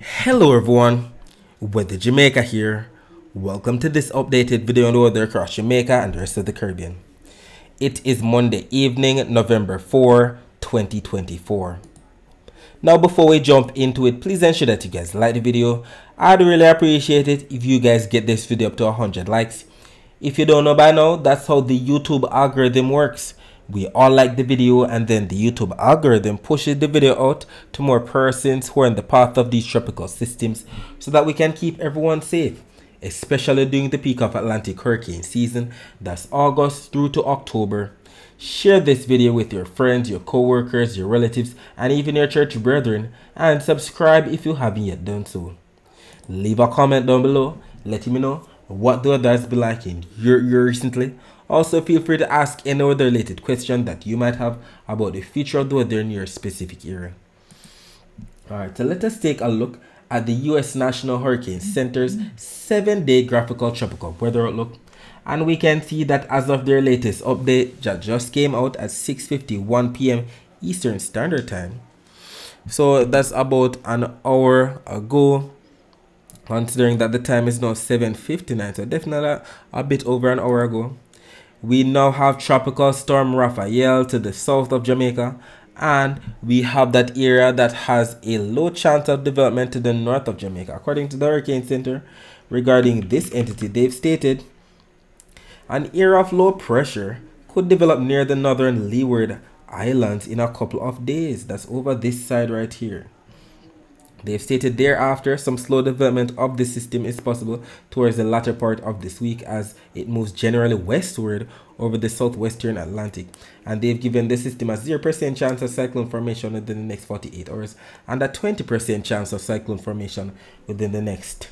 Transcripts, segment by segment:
Hello everyone, Weather Jamaica here. Welcome to this updated video on the weather across Jamaica and the rest of the Caribbean. It is Monday evening, November 4, 2024. Now before we jump into it, please ensure that you guys like the video. I'd really appreciate it if you guys get this video up to 100 likes. If you don't know by now, that's how the YouTube algorithm works. We all like the video and then the YouTube algorithm pushes the video out to more persons who are in the path of these tropical systems so that we can keep everyone safe, especially during the peak of Atlantic hurricane season. That's August through to October. Share this video with your friends, your co-workers, your relatives, and even your church brethren, and subscribe if you haven't yet done so. Leave a comment down below letting me know what the weather has been like in your area recently. Also, feel free to ask any other related question that you might have about the future of the weather in your specific area. Alright, so let us take a look at the U.S. National Hurricane Center's 7-day graphical tropical weather outlook. And we can see that as of their latest update that just came out at 6:51 p.m. Eastern Standard Time. So that's about an hour ago, considering that the time is now 7:59, so definitely a bit over an hour ago. We now have Tropical Storm Rafael to the south of Jamaica, and we have that area that has a low chance of development to the north of Jamaica. According to the Hurricane Center, regarding this entity, they've stated an area of low pressure could develop near the northern Leeward Islands in a couple of days. That's over this side right here. They've stated thereafter some slow development of the system is possible towards the latter part of this week as it moves generally westward over the southwestern Atlantic. And they've given the system a 0% chance of cyclone formation within the next 48 hours and a 20% chance of cyclone formation within the next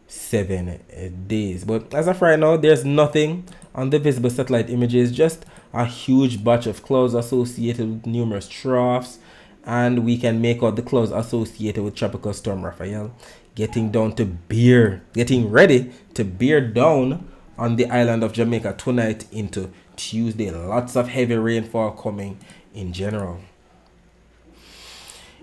7 days. But as of right now, there's nothing on the visible satellite images, just a huge batch of clouds associated with numerous troughs. And we can make out the clouds associated with Tropical Storm Rafael getting ready to bear down on the island of Jamaica tonight into Tuesday. Lots of heavy rainfall coming in general.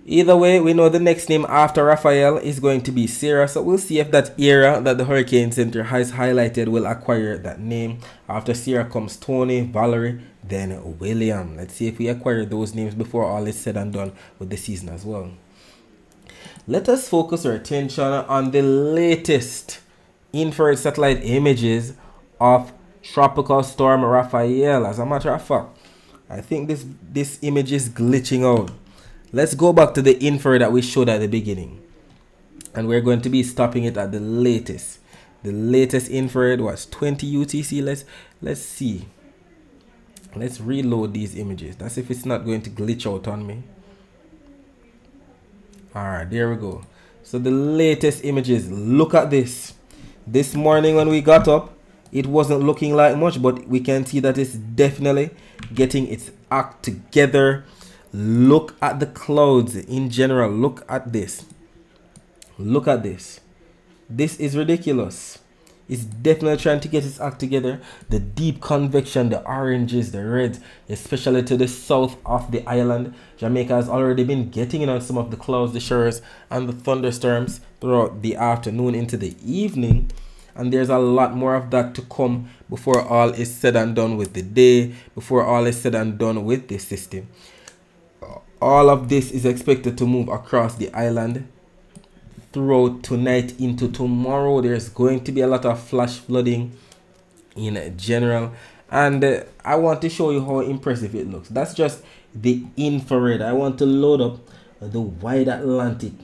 Either way, we know the next name after Rafael is going to be Sarah, so we'll see if that area that the Hurricane Center has highlighted will acquire that name. After Sarah comes Tony, Valerie, then William. Let's see if we acquire those names before all is said and done with the season as well. Let us focus our attention on the latest infrared satellite images of Tropical Storm Rafael. As a matter of fact, I think this image is glitching out. Let's go back to the infrared that we showed at the beginning. And we're going to be stopping it at the latest. The latest infrared was 20 UTC. Let's see. Let's reload these images. That's if it's not going to glitch out on me. Alright, there we go. So the latest images. Look at this. This morning when we got up, it wasn't looking like much, but we can see that it's definitely getting its act together. Look at the clouds in general. Look at this. Look at this. This is ridiculous. It's definitely trying to get its act together. The deep convection, the oranges, the reds, especially to the south of the island. Jamaica has already been getting in on some of the clouds, the showers, and the thunderstorms throughout the afternoon into the evening. And there's a lot more of that to come before all is said and done with the day, before all is said and done with the system. All of this is expected to move across the island throughout tonight into tomorrow. There's going to be a lot of flash flooding in general, and I want to show you how impressive it looks. That's just the infrared. I want to load up the wide Atlantic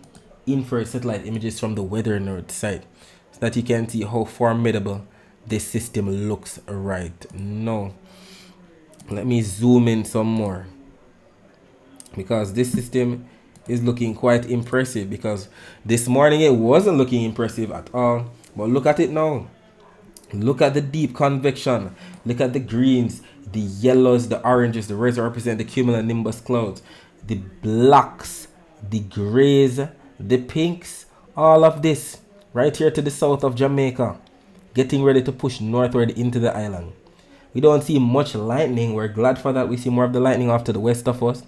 infrared satellite images from the Weather Nerd site so that you can see how formidable this system looks right now. Let me zoom in some more, because this system is looking quite impressive, because this morning it wasn't looking impressive at all, but look at it now. Look at the deep convection. Look at the greens, the yellows, the oranges, the reds represent the cumulonimbus clouds, the blacks, the grays, the pinks, all of this right here to the south of Jamaica, getting ready to push northward into the island. We don't see much lightning. We're glad for that. We see more of the lightning off to the west of us,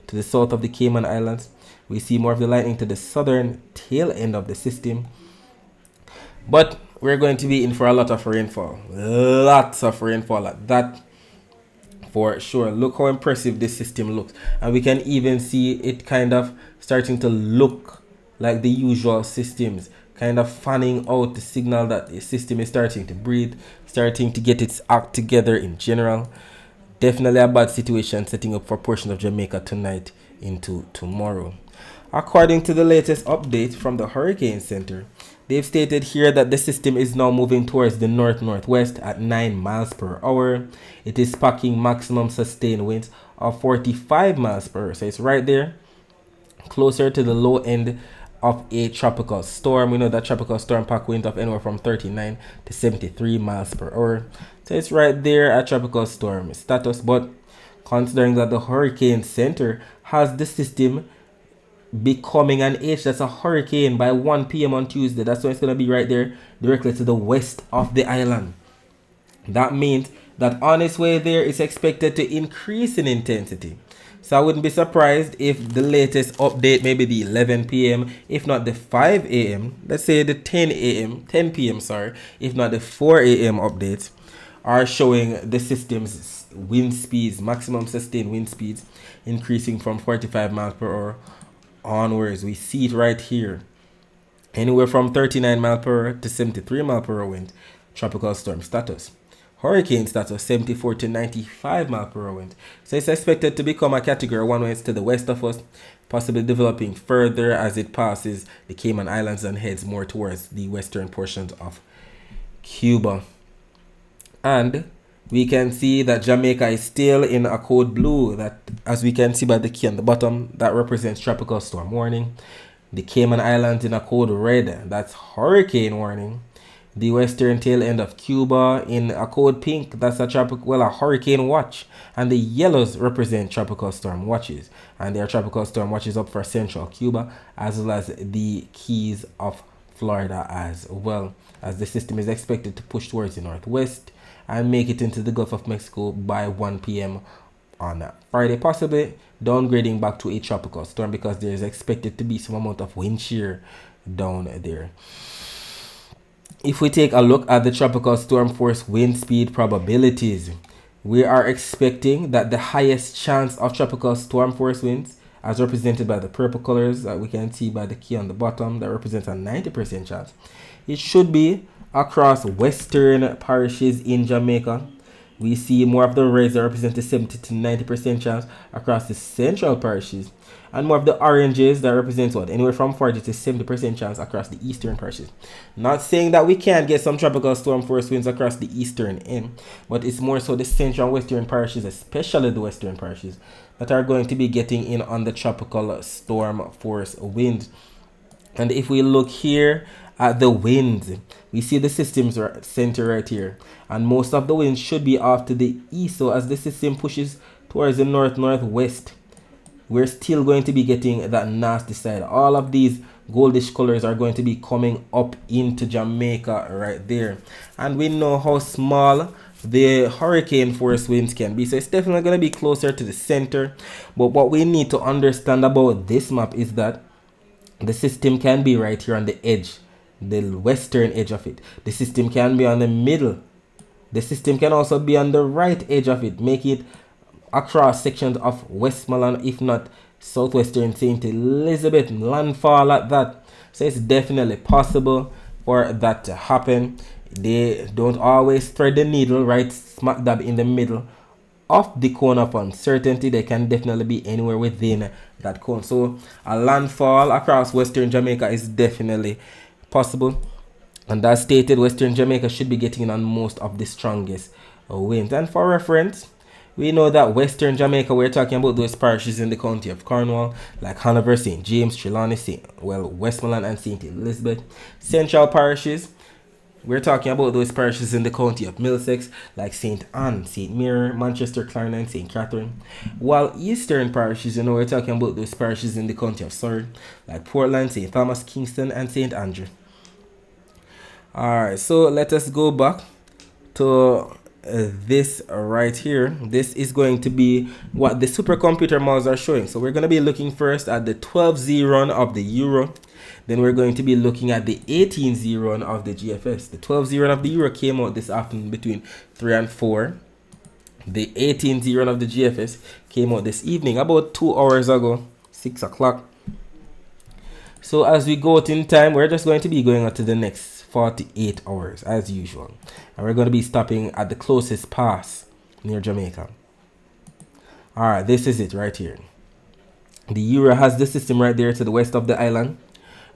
to the south of the Cayman Islands. We see more of the lightning to the southern tail end of the system. But we're going to be in for a lot of rainfall. Lots of rainfall at that, for sure. Look how impressive this system looks. And we can even see it kind of starting to look like the usual systems, kind of fanning out the signal that the system is starting to breathe, starting to get its act together in general. Definitely a bad situation setting up for a portion of Jamaica tonight into tomorrow. According to the latest update from the Hurricane Center, they've stated here that the system is now moving towards the north-northwest at 9 miles per hour. It is packing maximum sustained winds of 45 miles per hour. So it's right there, closer to the low end of a tropical storm. We know that tropical storm pack winds of anywhere from 39 to 73 miles per hour. So it's right there at tropical storm status. But considering that the Hurricane Center has the system becoming an H, that's a hurricane by 1 p.m. on Tuesday. That's why it's going to be right there directly to the west of the island. That means that on its way there, it's expected to increase in intensity. So I wouldn't be surprised if the latest update, maybe the 11 p.m., if not the 5 a.m., let's say the 10 p.m., sorry, if not the 4 a.m. updates, are showing the system's wind speeds, maximum sustained wind speeds, increasing from 45 miles per hour onwards. We see it right here. Anywhere from 39 miles per hour to 73 miles per hour wind, tropical storm status. Hurricane status 74 to 95 miles per hour wind. So it's expected to become a category 1 when it's to the west of us, possibly developing further as it passes the Cayman Islands and heads more towards the western portions of Cuba. And we can see that Jamaica is still in a code blue, that as we can see by the key on the bottom, that represents tropical storm warning. The Cayman Islands in a code red, that's hurricane warning. The western tail end of Cuba in a code pink, that's a hurricane watch. And the yellows represent tropical storm watches. And there are tropical storm watches up for central Cuba, as well as the Keys of Florida as well, as the system is expected to push towards the northwest and make it into the Gulf of Mexico by 1 p.m. on Friday, possibly downgrading back to a tropical storm because there is expected to be some amount of wind shear down there. If we take a look at the tropical storm force wind speed probabilities, we are expecting that the highest chance of tropical storm force winds, as represented by the purple colors that we can see by the key on the bottom, that represents a 90% chance. It should be across western parishes in Jamaica. We see more of the reds that represent a 70 to 90% chance across the central parishes, and more of the oranges that represents anywhere from 40 to 70% chance across the eastern parishes. Not saying that we can't get some tropical storm force winds across the eastern end, but it's more so the central and western parishes, especially the western parishes, that are going to be getting in on the tropical storm force winds. And if we look here at the winds, we see the system's center right here, and most of the winds should be off to the east. So as the system pushes towards the north-northwest, we're still going to be getting that nasty side. All of these goldish colors are going to be coming up into Jamaica right there, and we know how small the hurricane force winds can be, so it's definitely going to be closer to the center. But what we need to understand about this map is that the system can be right here on the edge, the western edge of it. The system can be on the middle. The system can also be on the right edge of it, make it across sections of Westmoreland, if not southwestern St. Elizabeth, landfall at that. So it's definitely possible for that to happen. They don't always thread the needle right smack dab in the middle of the cone of uncertainty. They can definitely be anywhere within that cone. So a landfall across western Jamaica is definitely possible, and as stated, western Jamaica should be getting on most of the strongest winds. And for reference, we know that western Jamaica, we're talking about those parishes in the county of Cornwall, like Hanover, St. James, Trelawney, Westmoreland, and St. Elizabeth. Central parishes, we're talking about those parishes in the county of Middlesex, like St. Anne, St. Mary, Manchester, Clarendon, St. Catherine. While eastern parishes, we're talking about those parishes in the county of Surrey, like Portland, St. Thomas, Kingston, and St. Andrew. Alright, so let us go back to this right here, this is going to be what the supercomputer models are showing. So we're going to be looking first at the 12Z run of the Euro. Then we're going to be looking at the 18Z run of the GFS. The 12Z run of the Euro came out this afternoon between 3 and 4. The 18Z run of the GFS came out this evening, about 2 hours ago, 6 o'clock. So as we go out in time, we're just going to be going on to the next 48 hours as usual. And we're going to be stopping at the closest pass near Jamaica. Alright, this is it right here. The Euro has the system right there to the west of the island.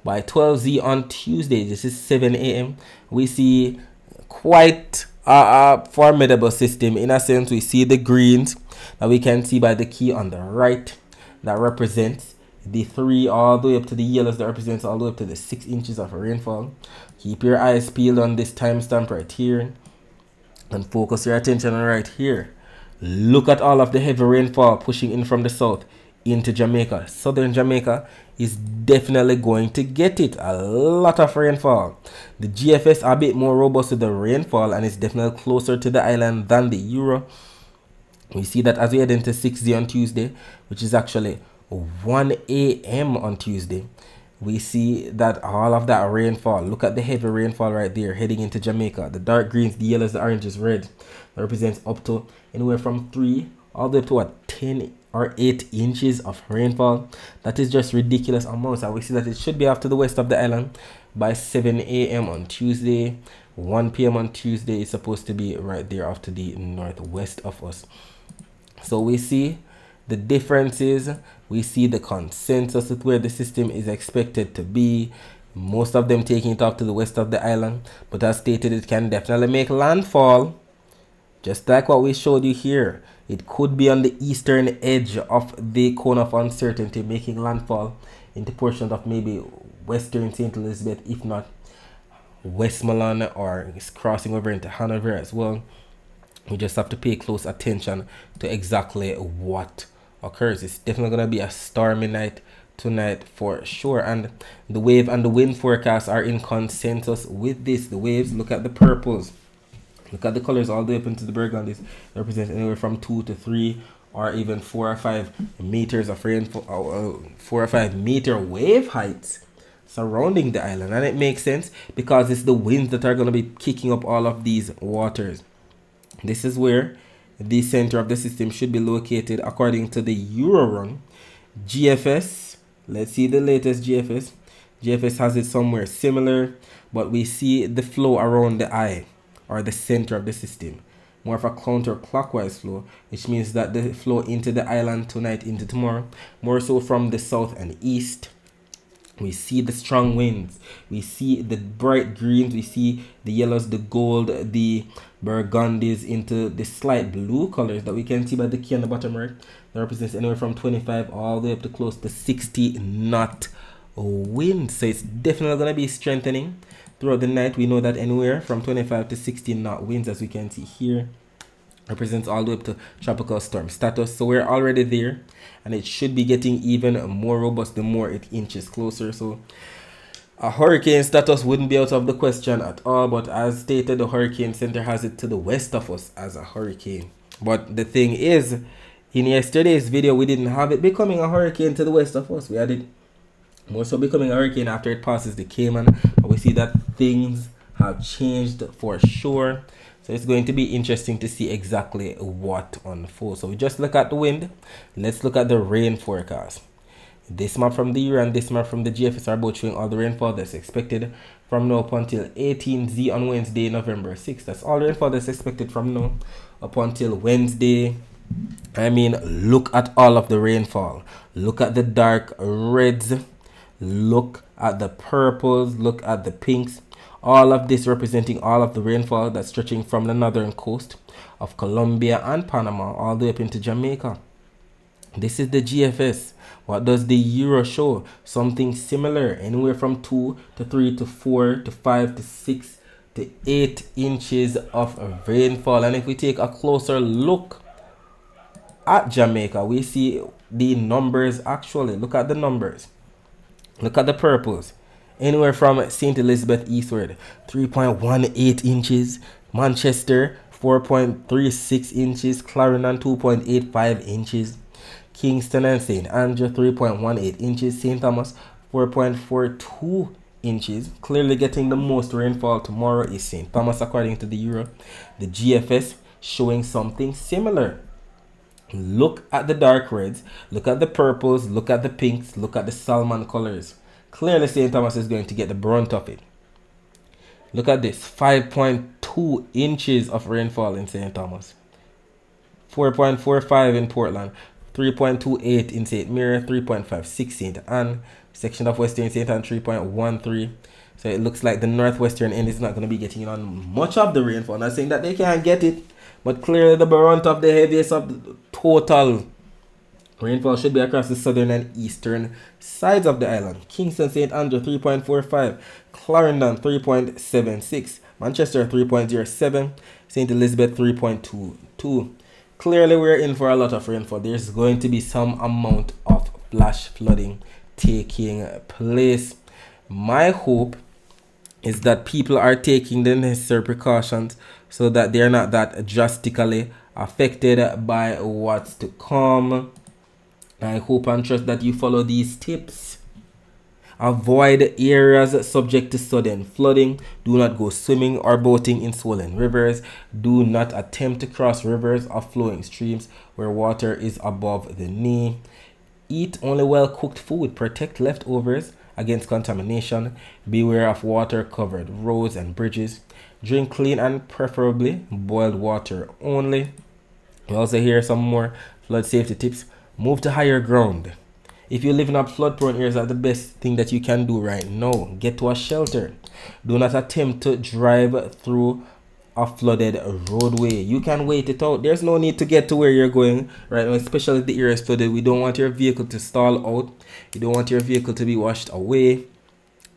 By 12Z on Tuesday, this is 7 a.m. we see quite a formidable system. In a sense, we see the greens that we can see by the key on the right that represents the 3 all the way up to the yellows that represents all the way up to the 6 inches of rainfall. Keep your eyes peeled on this timestamp right here and focus your attention on right here. Look at all of the heavy rainfall pushing in from the south into Jamaica. Southern Jamaica is definitely going to get it. A lot of rainfall. The GFS are a bit more robust with the rainfall and it's definitely closer to the island than the Euro. We see that as we head into 6Z on Tuesday, which is actually 1 a.m. on Tuesday, we see that all of that rainfall, look at the heavy rainfall right there heading into Jamaica. The dark greens, the yellows, the oranges, red, that represents up to anywhere from 3 all the way up to what, 10 or 8 inches of rainfall. That is just ridiculous amounts, and we see that it should be off to the west of the island by 7 a.m. on Tuesday. 1 p.m. on Tuesday is supposed to be right there off to the northwest of us. So we see the differences, we see the consensus with where the system is expected to be. Most of them taking it off to the west of the island, but as stated, it can definitely make landfall, just like what we showed you here. It could be on the eastern edge of the cone of uncertainty, making landfall into portions of maybe western St. Elizabeth, if not Westmoreland, or it's crossing over into Hanover as well. We just have to pay close attention to exactly what occurs. It's definitely going to be a stormy night tonight for sure, and the wave and the wind forecasts are in consensus with this. The waves, look at the purples, look at the colors all the way up into the burgundies. They represent anywhere from 2 to 3 or even 4 or 5 meters of rainfall, 4 or 5 meter wave heights surrounding the island. And it makes sense because it's the winds that are going to be kicking up all of these waters. This is where the center of the system should be located according to the Euro run. GFS, let's see the latest GFS. GFS has it somewhere similar, but we see the flow around the eye or the center of the system. More of a counterclockwise flow, which means that the flow into the island tonight, into tomorrow, more so from the south and east. We see the strong winds, we see the bright greens, we see the yellows, the gold, the burgundies into the slight blue colors that we can see by the key on the bottom right. That represents anywhere from 25 all the way up to close to 60 knot wind. So it's definitely going to be strengthening throughout the night. We know that anywhere from 25 to 60 knot winds, as we can see here, represents all the way up to tropical storm status. So we're already there, and it should be getting even more robust the more it inches closer. So a hurricane status wouldn't be out of the question at all, but as stated, the hurricane center has it to the west of us as a hurricane. But the thing is, in yesterday's video, we didn't have it becoming a hurricane to the west of us. We had it more so becoming a hurricane after it passes the Cayman, but we see that things have changed for sure. So it's going to be interesting to see exactly what unfolds. So we just look at the wind. Let's look at the rain forecast. This map from the Euro and this map from the GFS are both showing all the rainfall that's expected from now up until 18Z on Wednesday, November 6th. That's all the rainfall that's expected from now up until Wednesday. I mean, look at all of the rainfall. Look at the dark reds. Look at the purples. Look at the pinks. All of this representing all of the rainfall that's stretching from the northern coast of Colombia and Panama all the way up into Jamaica. This is the GFS. What does the Euro show? Something similar, anywhere from 2 to 3 to 4 to 5 to 6 to 8 inches of rainfall. And if we take a closer look at Jamaica, we see the numbers actually. Look at the numbers. Look at the purples. Anywhere from St. Elizabeth eastward, 3.18 inches. Manchester, 4.36 inches, Clarendon 2.85 inches, Kingston and St. Andrew 3.18 inches, St. Thomas 4.42 inches. Clearly getting the most rainfall tomorrow is St. Thomas according to the Euro. The GFS showing something similar. Look at the dark reds, look at the purples, look at the pinks, look at the salmon colors. Clearly St. Thomas is going to get the brunt of it. Look at this, 5.2 inches of rainfall in St. Thomas, 4.45 in Portland, 3.28 in St. Mary, 3.56 St. Anne, section of Western St. Anne 3.13. So it looks like the northwestern end is not going to be getting on much of the rainfall. Not saying that they can't get it, but clearly the brunt of the heaviest of the total rainfall should be across the southern and eastern sides of the island. Kingston St. Andrew 3.45, Clarendon 3.76, Manchester 3.07, St. Elizabeth 3.22. Clearly we're in for a lot of rainfall. There's going to be some amount of flash flooding taking place. My hope is that people are taking the necessary precautions so that they're not that drastically affected by what's to come. I hope and trust that you follow these tips. Avoid areas subject to sudden flooding. Do not go swimming or boating in swollen rivers. Do not attempt to cross rivers or flowing streams where water is above the knee. Eat only well-cooked food. Protect leftovers against contamination. Beware of water-covered roads and bridges. Drink clean and preferably boiled water only. We also hear some more flood safety tips. Move to higher ground. If you live in a flood-prone area, that's the best thing that you can do right now. Get to a shelter. Do not attempt to drive through a flooded roadway. You can wait it out. There's no need to get to where you're going right now, especially if the area is flooded. We don't want your vehicle to stall out. You don't want your vehicle to be washed away.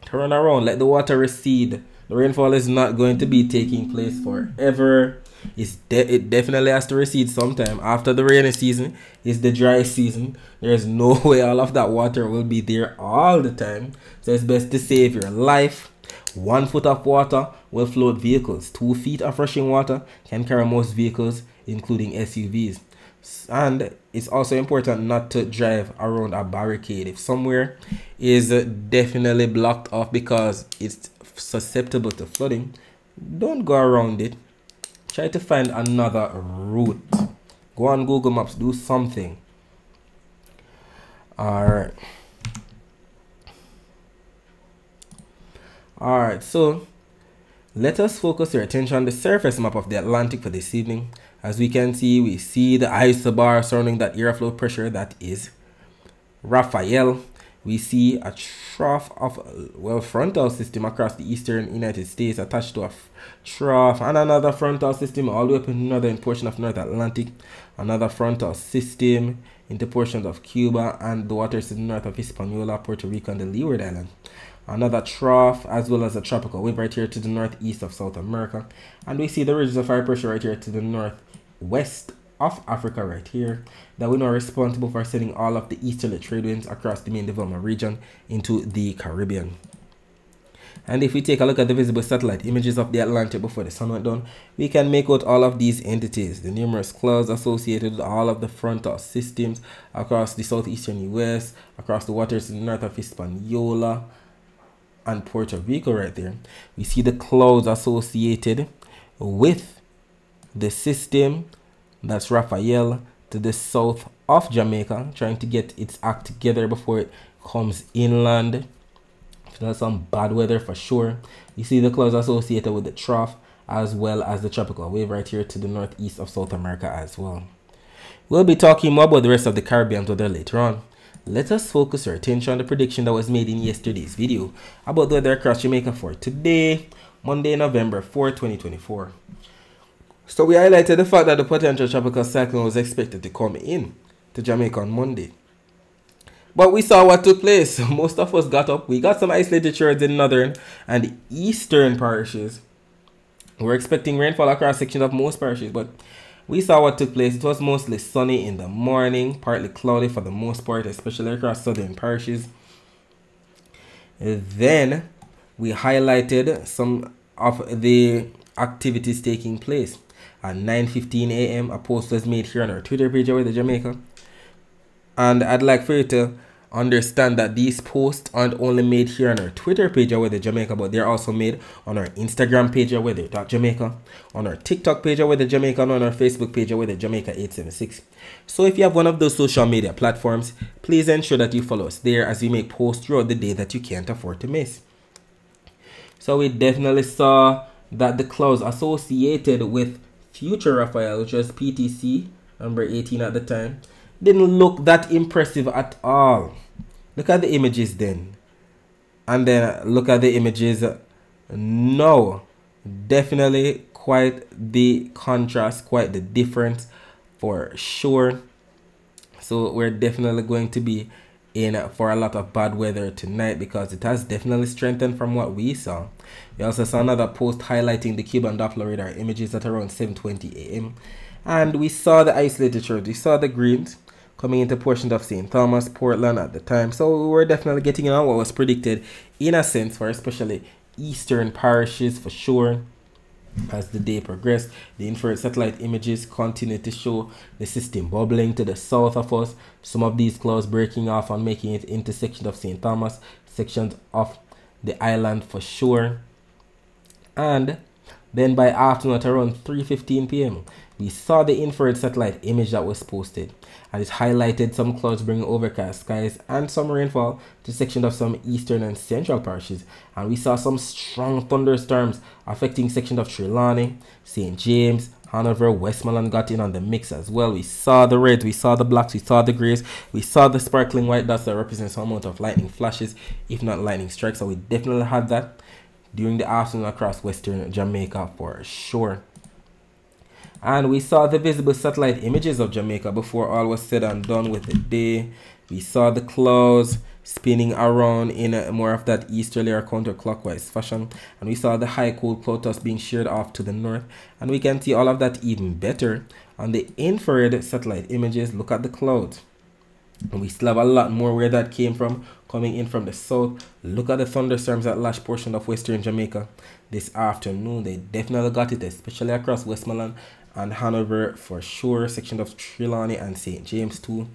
Turn around. Let the water recede. The rainfall is not going to be taking place forever. It definitely has to recede sometime. After the rainy season is the dry season. There's no way all of that water will be there all the time. So it's best to save your life. 1 foot of water will float vehicles. 2 feet of rushing water can carry most vehicles, including SUVs. And it's also important not to drive around a barricade. If somewhere is definitely blocked off because it's susceptible to flooding, don't go around it. Try to find another route. Go on Google Maps, do something. Alright, so let us focus your attention on the surface map of the Atlantic for this evening. As we can see, we see the isobar surrounding that airflow pressure that is Rafael. We see a trough of, frontal system across the eastern United States attached to a trough, and another frontal system all the way up in the northern portion of North Atlantic, another frontal system into portions of Cuba and the waters to the north of Hispaniola, Puerto Rico, and the Leeward Island. Another trough, as well as a tropical wave right here to the northeast of South America. And we see the ridges of high pressure right here to the northwest of Africa right here, that we know are responsible for sending all of the easterly trade winds across the main development region into the Caribbean. And if we take a look at the visible satellite images of the Atlantic before the sun went down, we can make out all of these entities, the numerous clouds associated with all of the frontal systems across the southeastern US, across the waters to the north of Hispaniola and Puerto Rico right there. We see the clouds associated with the system that's Rafael to the south of Jamaica, trying to get its act together before it comes inland. That's some bad weather for sure. You see the clouds associated with the trough, as well as the tropical wave right here to the northeast of South America as well. We'll be talking more about the rest of the Caribbean weather later on. Let us focus our attention on the prediction that was made in yesterday's video about the weather across Jamaica for today, Monday, November 4, 2024. So we highlighted the fact that the potential tropical cyclone was expected to come in to Jamaica on Monday. But we saw what took place. Most of us got up. We got some isolated showers in northern and eastern parishes. We're expecting rainfall across sections of most parishes, but we saw what took place. It was mostly sunny in the morning, partly cloudy for the most part, especially across southern parishes. Then we highlighted some of the activities taking place. at 9:15 a.m. A post was made here on our Twitter page with the Jamaica. And I'd like for you to understand that these posts aren't only made here on our Twitter page with the Jamaica, but they're also made on our Instagram page with the Jamaica, on our TikTok page with the Jamaica, and on our Facebook page with the Jamaica 876. So if you have one of those social media platforms, please ensure that you follow us there as we make posts throughout the day that you can't afford to miss. So we definitely saw that the clouds associated with future Rafael, which was PTC number 18 at the time, didn't look that impressive at all. Look at the images then, and then look at the images now. Definitely quite the contrast, quite the difference for sure. So we're definitely going to be in for a lot of bad weather tonight, because it has definitely strengthened from what we saw. We also saw another post highlighting the Cuban Doppler radar images at around 7:20 a.m. and we saw the isolated shores. We saw the greens coming into portions of St. Thomas, Portland at the time. So we were definitely getting on what was predicted in a sense for especially eastern parishes for sure. As the day progressed, the infrared satellite images continued to show the system bubbling to the south of us, some of these clouds breaking off and making it into sections of St. Thomas, sections of the island for sure. And then by afternoon at around 3:15 p.m., we saw the infrared satellite image that was posted, and it highlighted some clouds bringing overcast skies and some rainfall to sections of some eastern and central parishes. And we saw some strong thunderstorms affecting sections of Trelawney, St. James, Hanover, Westmoreland got in on the mix as well. We saw the reds, we saw the blacks, we saw the grays, we saw the sparkling white dots that represent some amount of lightning flashes, if not lightning strikes. So we definitely had that during the afternoon across western Jamaica for sure. And we saw the visible satellite images of Jamaica before all was said and done with the day. We saw the clouds spinning around in a more of that easterly or counterclockwise fashion. And we saw the high cold cloud toss being sheared off to the north. And we can see all of that even better on the infrared satellite images. Look at the clouds. And we still have a lot more where that came from, coming in from the south. Look at the thunderstorms that lashed portion of western Jamaica this afternoon. They definitely got it, especially across Westmoreland and Hanover for sure, section of Trelawney and St. James too.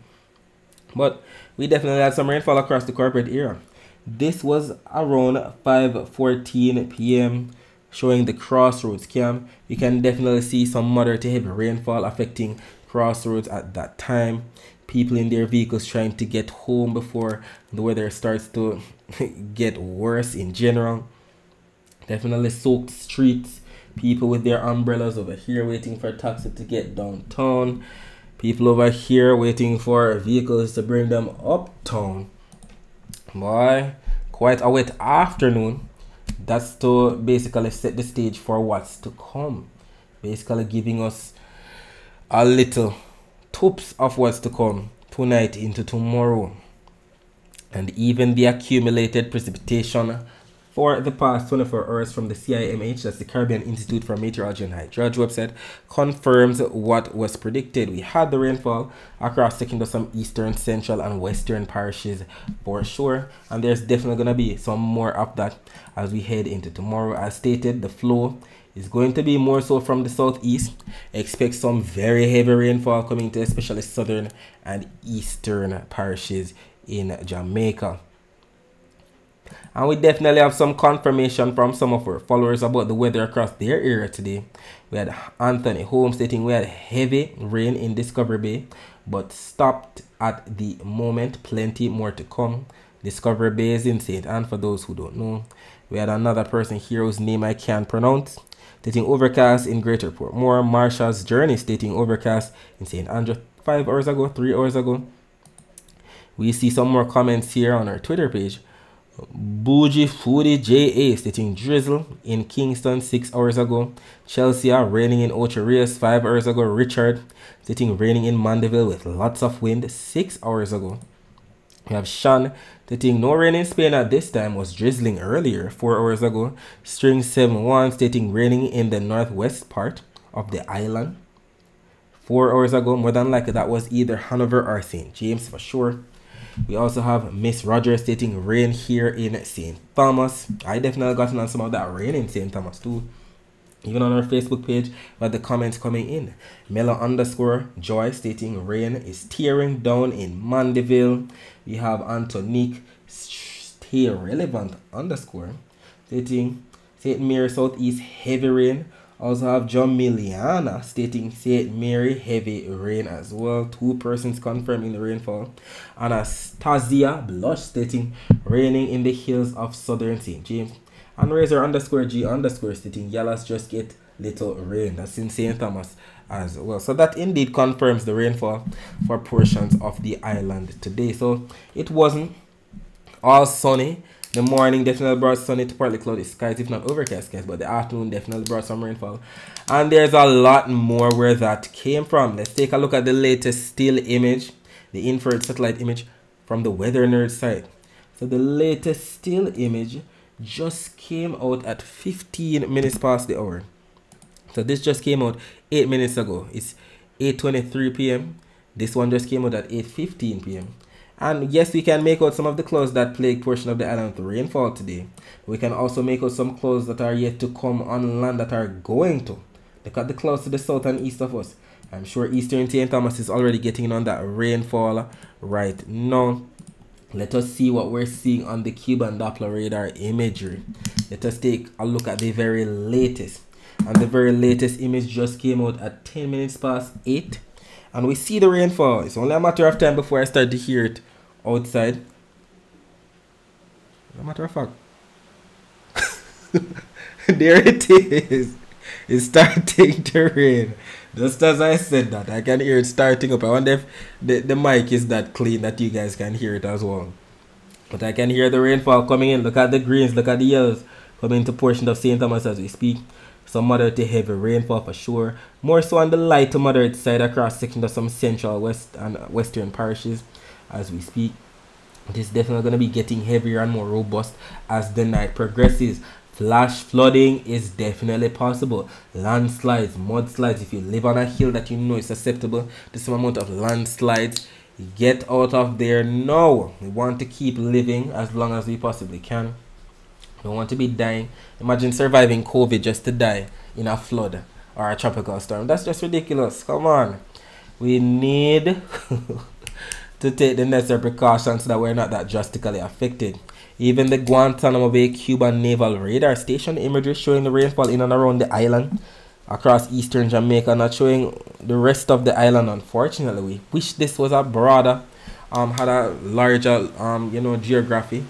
But we definitely had some rainfall across the corporate area. This was around 5:14 p.m. showing the Crossroads cam. You can definitely see some moderate to heavy rainfall affecting Crossroads at that time. People in their vehicles trying to get home before the weather starts to get worse in general. Definitely soaked streets. People with their umbrellas over here waiting for a taxi to get downtown. People over here waiting for vehicles to bring them uptown. Boy, quite a wet afternoon. That's to basically set the stage for what's to come. Basically giving us a little tips of what's to come tonight into tomorrow. And even the accumulated precipitation for the past 24 hours from the CIMH, that's the Caribbean Institute for Meteorology and Hydrology website, confirms what was predicted. We had the rainfall across sections of some eastern, central, and western parishes for sure. And there's definitely going to be some more of that as we head into tomorrow. As stated, the flow is going to be more so from the southeast. Expect some very heavy rainfall coming to especially southern and eastern parishes in Jamaica. And we definitely have some confirmation from some of our followers about the weather across their area today. We had Anthony Holmes stating we had heavy rain in Discovery Bay, but stopped at the moment. Plenty more to come. Discovery Bay is in St. Anne for those who don't know. We had another person here whose name I can't pronounce, stating overcast in Greater Portmore. Marsha's Journey stating overcast in St. Andrew 3 hours ago. We see some more comments here on our Twitter page. Bougie Foodie JA stating drizzle in Kingston 6 hours ago. Chelsea raining in Ocho Rios 5 hours ago. Richard stating raining in Mandeville with lots of wind 6 hours ago. We have Sean stating no rain in Spain at this time, was drizzling earlier 4 hours ago. String 71 stating raining in the northwest part of the island 4 hours ago. More than likely that was either Hanover or St. James for sure. We also have Miss Rogers stating rain here in St. Thomas. I definitely gotten on some of that rain in St. Thomas too. Even on our Facebook page, we have the comments coming in. Mela_Joy stating rain is tearing down in Mandeville. We have Antonique Stay Relevant _ stating St. Mary Southeast heavy rain. Also have John Miliana stating St. Mary heavy rain as well. 2 persons confirming the rainfall. Anastasia Blush stating raining in the hills of southern St. James. And Razor_G_ stating Yallas just get little rain. That's in St. Thomas as well. So that indeed confirms the rainfall for portions of the island today. So it wasn't all sunny. The morning definitely brought sunny to partly cloudy skies, if not overcast skies, but the afternoon definitely brought some rainfall. And there's a lot more where that came from. Let's take a look at the latest still image, the infrared satellite image from the Weather Nerd site. So the latest still image just came out at 15 minutes past the hour. So this just came out 8 minutes ago. It's 8:23 p.m. This one just came out at 8:15 p.m. And yes, we can make out some of the clouds that plague portion of the island with rainfall today. We can also make out some clouds that are yet to come on land that are going to. Look at the clouds to the south and east of us. I'm sure eastern St. Thomas is already getting on that rainfall right now. Let us see what we're seeing on the Cuban Doppler radar imagery. Let us take a look at the very latest. And the very latest image just came out at 10 minutes past 8. And we see the rainfall. It's only a matter of time before I start to hear it outside. As a matter of fact. There it is. It's starting to rain. Just as I said that, I can hear it starting up. I wonder if the mic is that clean that you guys can hear it as well. But I can hear the rainfall coming in. Look at the greens, look at the yellows coming into portion of St. Thomas as we speak. Some moderate to heavy rainfall for sure. More so on the light to moderate side across sections of some central west and western parishes as we speak. It is definitely going to be getting heavier and more robust as the night progresses. Flash flooding is definitely possible. Landslides, mudslides. If you live on a hill that you know is susceptible to some amount of landslides, get out of there now. We want to keep living as long as we possibly can. Don't want to be dying. Imagine surviving COVID just to die in a flood or a tropical storm. That's just ridiculous. Come on. We need to take the necessary precautions so that we're not that drastically affected. Even the Guantanamo Bay Cuban Naval Radar Station imagery showing the rainfall in and around the island across eastern Jamaica, not showing the rest of the island. Unfortunately, we wish this was a broader, had a larger, geography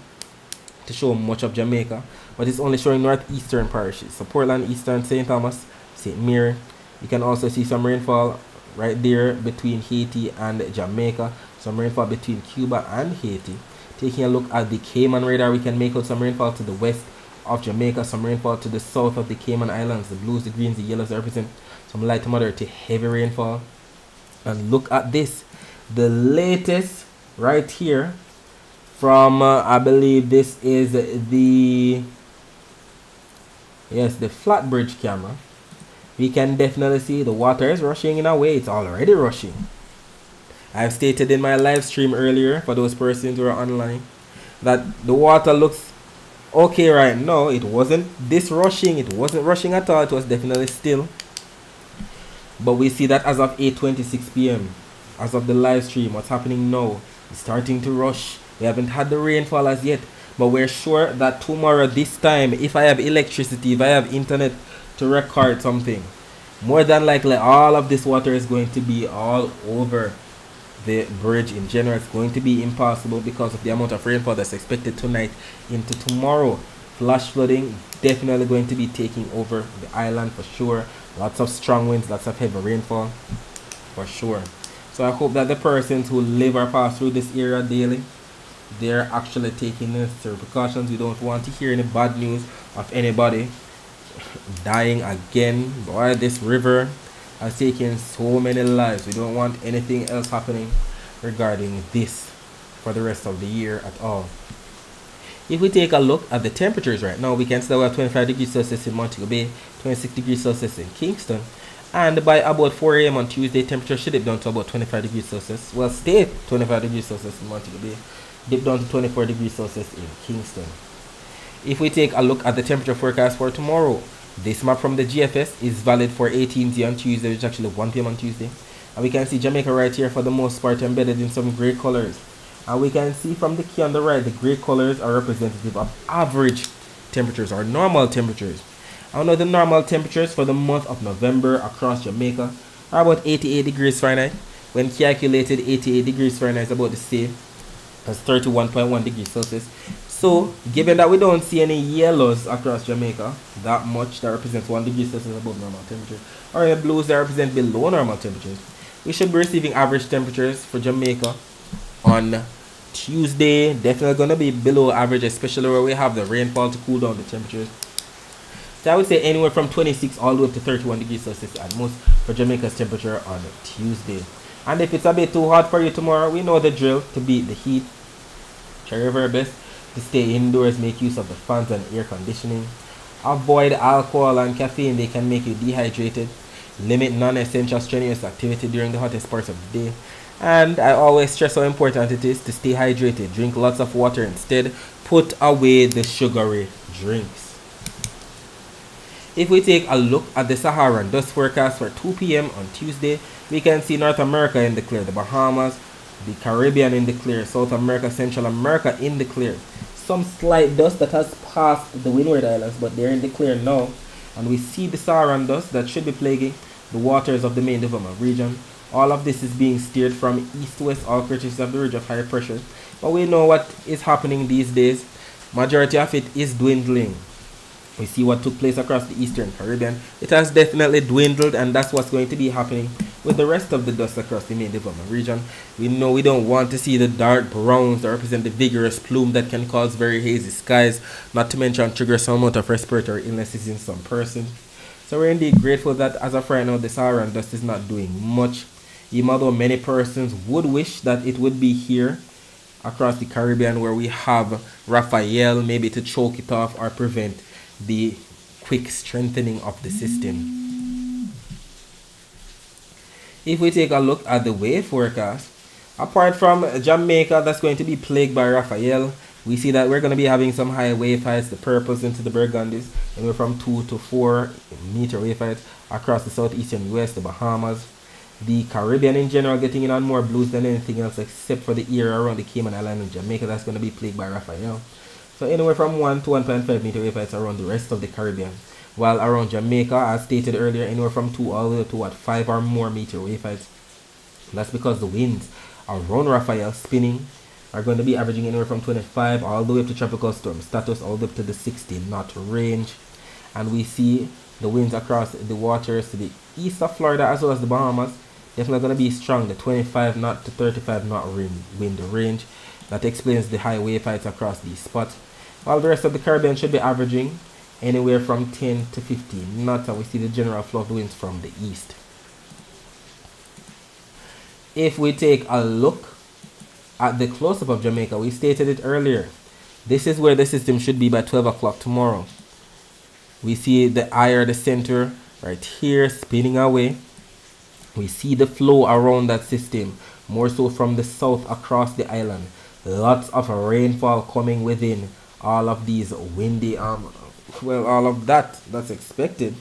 to show much of Jamaica, but it's only showing northeastern parishes. So Portland, Eastern, St. Thomas, St. Mary. You can also see some rainfall right there between Haiti and Jamaica. Some rainfall between Cuba and Haiti. Taking a look at the Cayman radar, we can make out some rainfall to the west of Jamaica, some rainfall to the south of the Cayman Islands. The blues, the greens, the yellows represent some light to moderate to heavy rainfall. And look at this, the latest right here from I believe this is the Flatbridge camera. We can definitely see the water is rushing in a way. It's already rushing. I've stated in my live stream earlier, for those persons who are online, that the water looks okay right now. It wasn't this rushing. It wasn't rushing at all. It was definitely still. But we see that as of 8:26 p.m. as of the live stream, what's happening now is starting to rush. We haven't had the rainfall as yet, but we're sure that tomorrow this time, if I have electricity, if I have internet to record something, more than likely all of this water is going to be all over the bridge in general. It's going to be impossible because of the amount of rainfall that's expected tonight into tomorrow. Flash flooding definitely going to be taking over the island for sure. Lots of strong winds, lots of heavy rainfall for sure. So I hope that the persons who live or pass through this area daily, they're actually taking necessary precautions. We don't want to hear any bad news of anybody dying again. Boy, this river has taken so many lives. We don't want anything else happening regarding this for the rest of the year at all. If we take a look at the temperatures right now, we can still have 25 degrees Celsius in Montego Bay, 26 degrees Celsius in Kingston, and by about 4 a.m. on Tuesday, temperature should dip down to about 25 degrees Celsius. Well, stay 25 degrees Celsius in Montego Bay, dip down to 24 degrees Celsius in Kingston. If we take a look at the temperature forecast for tomorrow, This map from the GFS is valid for 18th on Tuesday, which is actually 1 p.m. on Tuesday. And we can see Jamaica right here for the most part embedded in some grey colors. And we can see from the key on the right, the grey colors are representative of average temperatures or normal temperatures. I know the normal temperatures for the month of November across Jamaica are about 88 degrees Fahrenheit. When calculated, 88 degrees Fahrenheit is about the same as 31.1 degrees Celsius. So, given that we don't see any yellows across Jamaica that much, that represents 1 degree Celsius above normal temperature, or the blues that represent below normal temperatures, we should be receiving average temperatures for Jamaica on Tuesday. Definitely going to be below average, especially where we have the rainfall to cool down the temperatures. So I would say anywhere from 26 all the way up to 31 degrees Celsius at most for Jamaica's temperature on Tuesday. And if it's a bit too hot for you tomorrow, we know the drill to beat the heat. Try your very best to stay indoors, make use of the fans and air conditioning. Avoid alcohol and caffeine, they can make you dehydrated. Limit non-essential strenuous activity during the hottest parts of the day. And I always stress how important it is to stay hydrated. Drink lots of water instead. Put away the sugary drinks. If we take a look at the Saharan dust forecast for 2 p.m. on Tuesday, we can see North America in the clear, the Bahamas, the Caribbean in the clear, South America, Central America in the clear. Some slight dust that has passed the Windward Islands, but they're in the clear now. And we see the Saharan dust that should be plaguing the waters of the main development region. All of this is being steered from east-west, all courtesy of the ridge of high pressure. But we know what is happening these days. Majority of it is dwindling. We see what took place across the Eastern Caribbean. It has definitely dwindled, and that's what's going to be happening with the rest of the dust across the main development region. We know we don't want to see the dark browns that represent the vigorous plume that can cause very hazy skies, not to mention trigger some amount of respiratory illnesses in some persons. So we're indeed grateful that as of right now the Saharan dust is not doing much, even although many persons would wish that it would be here across the Caribbean where we have Rafael, maybe to choke it off or prevent the quick strengthening of the system. If we take a look at the wave forecast, apart from Jamaica that's going to be plagued by Rafael, we see that we're going to be having some high wave heights, the purples into the burgundies, anywhere from 2 to 4 meter wave heights across the southeastern US, the Bahamas, the Caribbean in general getting in on more blues than anything else except for the area around the Cayman Islands and Jamaica that's going to be plagued by Rafael. So anywhere from 1 to 1.5 meter wave heights around the rest of the Caribbean. While around Jamaica, as stated earlier, anywhere from 2 all the way to 5 or more meter wave heights. That's because the winds around Rafael spinning are going to be averaging anywhere from 25 all the way up to tropical storm status, all the way up to the 60 knot range. And we see the winds across the waters to the east of Florida as well as the Bahamas definitely going to be strong, the 25 knot to 35 knot wind range. That explains the high wave heights across these spots. While the rest of the Caribbean should be averaging anywhere from 10 to 15 knots, and we see the general flow of the winds from the east. If we take a look at the close-up of Jamaica, we stated it earlier. This is where the system should be by 12 o'clock tomorrow. We see the eye or the center right here spinning away. We see the flow around that system, more so from the south across the island. Lots of rainfall coming within all of these windy well, all of that's expected.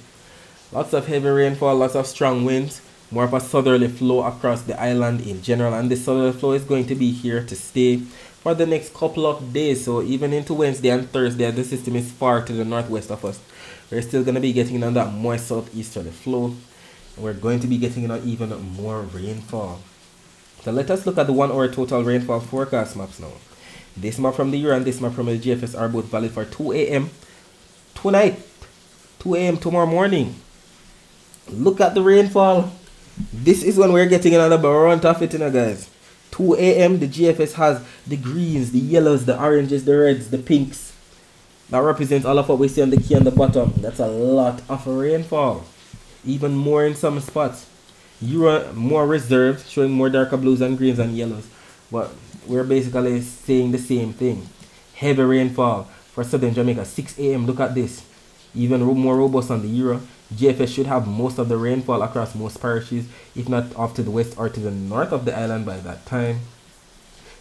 Lots of heavy rainfall, lots of strong winds, more of a southerly flow across the island in general, and this southerly flow is going to be here to stay for the next couple of days. So even into Wednesday and Thursday, the system is far to the northwest of us. We're still going to be getting on that moist southeasterly flow, and we're going to be getting on even more rainfall. So let us look at the 1 hour total rainfall forecast maps now. This map from the Euro and this map from the GFS are both valid for 2 a.m. tonight, 2 a.m. tomorrow morning. Look at the rainfall. This is when we're getting another brunt of it, guys. 2 a.m. the GFS has the greens, the yellows, the oranges, the reds, the pinks. That represents all of what we see on the key on the bottom. That's a lot of rainfall. Even more in some spots. Euro more reserved, showing more darker blues and greens and yellows. But we're basically saying the same thing. Heavy rainfall for southern Jamaica, 6 a.m. Look at this. Even more robust on the Euro. GFS should have most of the rainfall across most parishes, if not off to the west or to the north of the island by that time.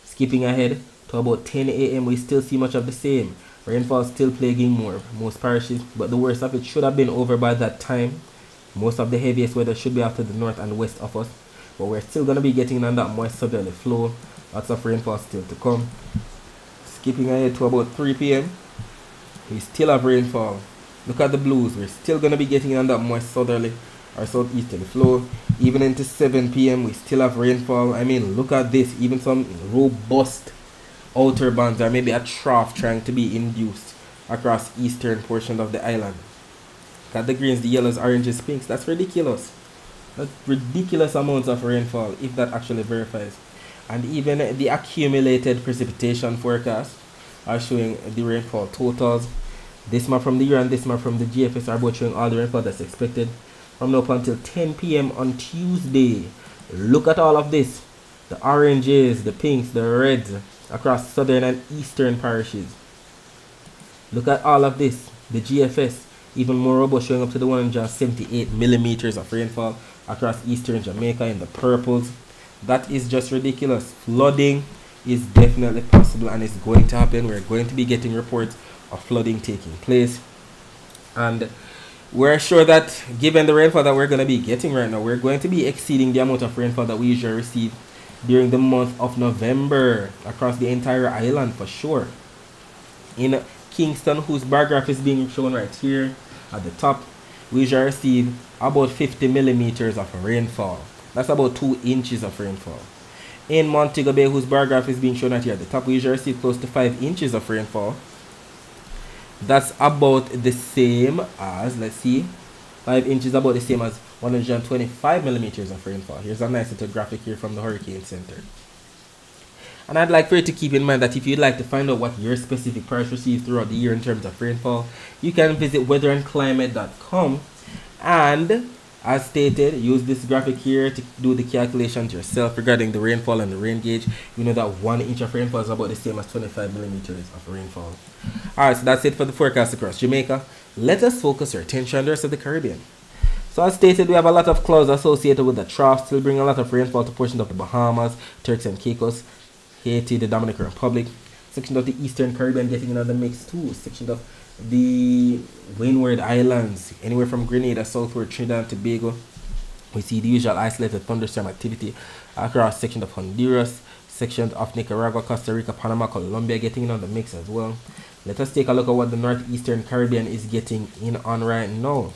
Skipping ahead to about 10 a.m. we still see much of the same. Rainfall still plaguing most parishes, but the worst of it should have been over by that time. Most of the heaviest weather should be after the north and west of us, but we're still going to be getting on that moist southerly flow. Lots of rainfall still to come. Skipping ahead to about 3 p.m. we still have rainfall. Look at the blues. We're still going to be getting on that moist southerly or southeasterly flow. Even into 7 p.m. we still have rainfall. I mean, look at this. Even some robust outer bands, or maybe a trough trying to be induced across eastern portion of the island. Look at the greens, the yellows, oranges, pinks. That's ridiculous. That's ridiculous amounts of rainfall if that actually verifies. And even the accumulated precipitation forecast are showing the rainfall totals. This map from the year and this map from the GFS are both showing all the rainfall that's expected from now up until 10 p.m. on Tuesday. Look at all of this. The oranges, the pinks, the reds across southern and eastern parishes. Look at all of this. The GFS, even more robust, showing up to the 178 millimeters of rainfall across eastern Jamaica in the purples. That is just ridiculous. Flooding is definitely possible and it's going to happen. We're going to be getting reports of flooding taking place. And we're sure that given the rainfall that we're going to be getting right now, we're going to be exceeding the amount of rainfall that we usually receive during the month of November across the entire island for sure. In Kingston, whose bar graph is being shown right here at the top, we usually receive about 50 millimeters of rainfall. That's about 2 inches of rainfall. In Montego Bay, whose bar graph is being shown right here at the top, we usually receive close to 5 inches of rainfall. That's about the same as, let's see, 5 inches about the same as 125 millimeters of rainfall. Here's a nice little graphic here from the Hurricane Center. And I'd like for you to keep in mind that if you'd like to find out what your specific parish receives throughout the year in terms of rainfall, you can visit weatherandclimate.com and, as stated, use this graphic here to do the calculations yourself regarding the rainfall and the rain gauge. You know that 1 inch of rainfall is about the same as 25 millimeters of rainfall. Alright, so that's it for the forecast across Jamaica. Let us focus our attention on the rest of the Caribbean. So as stated, we have a lot of clouds associated with the trough, still bring a lot of rainfall to portions of the Bahamas, Turks and Caicos, Haiti, the Dominican Republic, section of the Eastern Caribbean getting another mix too, section of the Windward Islands, anywhere from Grenada southward, Trinidad and Tobago. We see the usual isolated thunderstorm activity across section of Honduras, sections of Nicaragua, Costa Rica, Panama, Colombia getting in on the mix as well. Let us take a look at what the northeastern Caribbean is getting in on right now.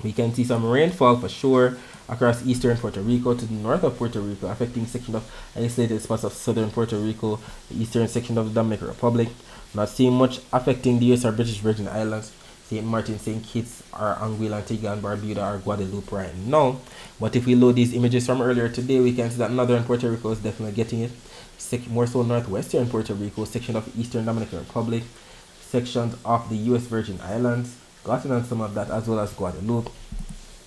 We can see some rainfall for sure across eastern Puerto Rico to the north of Puerto Rico, affecting section of isolated spots of southern Puerto Rico, the eastern section of the Dominican Republic. Not seeing much affecting the US or British Virgin Islands, St. Martin, St. Kitts, or Anguilla, Antigua and Barbuda, or Guadeloupe right now. But if we load these images from earlier today, we can see that northern Puerto Rico is definitely getting it. More so northwestern Puerto Rico, section of eastern Dominican Republic, sections of the US Virgin Islands, gotten on some of that, as well as Guadeloupe.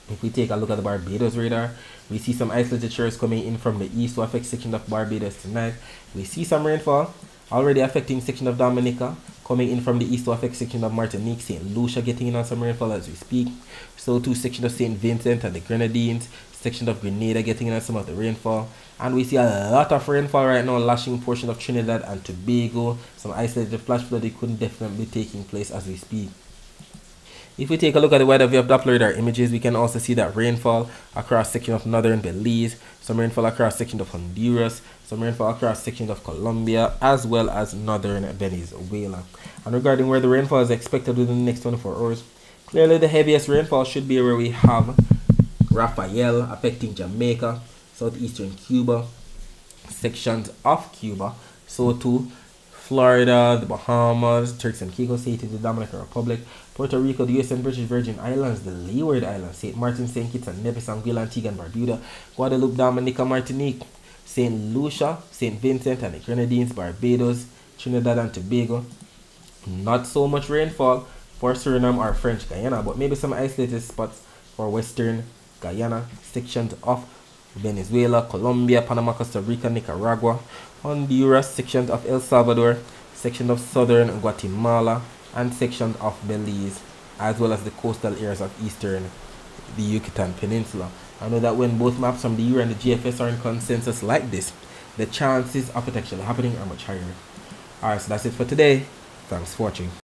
If we take a look at the Barbados radar, we see some isolated showers coming in from the east to affect section of Barbados tonight. We see some rainfall already affecting section of Dominica, coming in from the east to affect section of Martinique, St. Lucia getting in on some rainfall as we speak. So too section of St. Vincent and the Grenadines, section of Grenada getting in on some of the rainfall. And we see a lot of rainfall right now lashing portion of Trinidad and Tobago. Some isolated flash flooding could definitely be taking place as we speak. If we take a look at the weather view of Doppler radar images, we can also see that rainfall across section of northern Belize, some rainfall across section of Honduras, some rainfall across section of Colombia, as well as northern Venezuela. And regarding where the rainfall is expected within the next 24 hours, clearly the heaviest rainfall should be where we have Rafael affecting Jamaica, southeastern Cuba, sections of Cuba, so too Florida, the Bahamas, Turks and Caicos, Haiti, the Dominican Republic, Puerto Rico, the US and British Virgin Islands, the Leeward Islands, St. Martin, St. Kitts and Nevis, Anguilla, Antigua and Barbuda, Guadeloupe, Dominica, Martinique, St. Lucia, St. Vincent and the Grenadines, Barbados, Trinidad and Tobago. Not so much rainfall for Suriname or French Guyana, but maybe some isolated spots for Western Guyana, sections of Venezuela, Colombia, Panama, Costa Rica, Nicaragua, Honduras, sections of El Salvador, section of southern Guatemala, and sections of Belize, as well as the coastal areas of eastern the Yucatan Peninsula. I know that when both maps from the Euro and the GFS are in consensus like this, the chances of it actually happening are much higher. Alright, so that's it for today. Thanks for watching.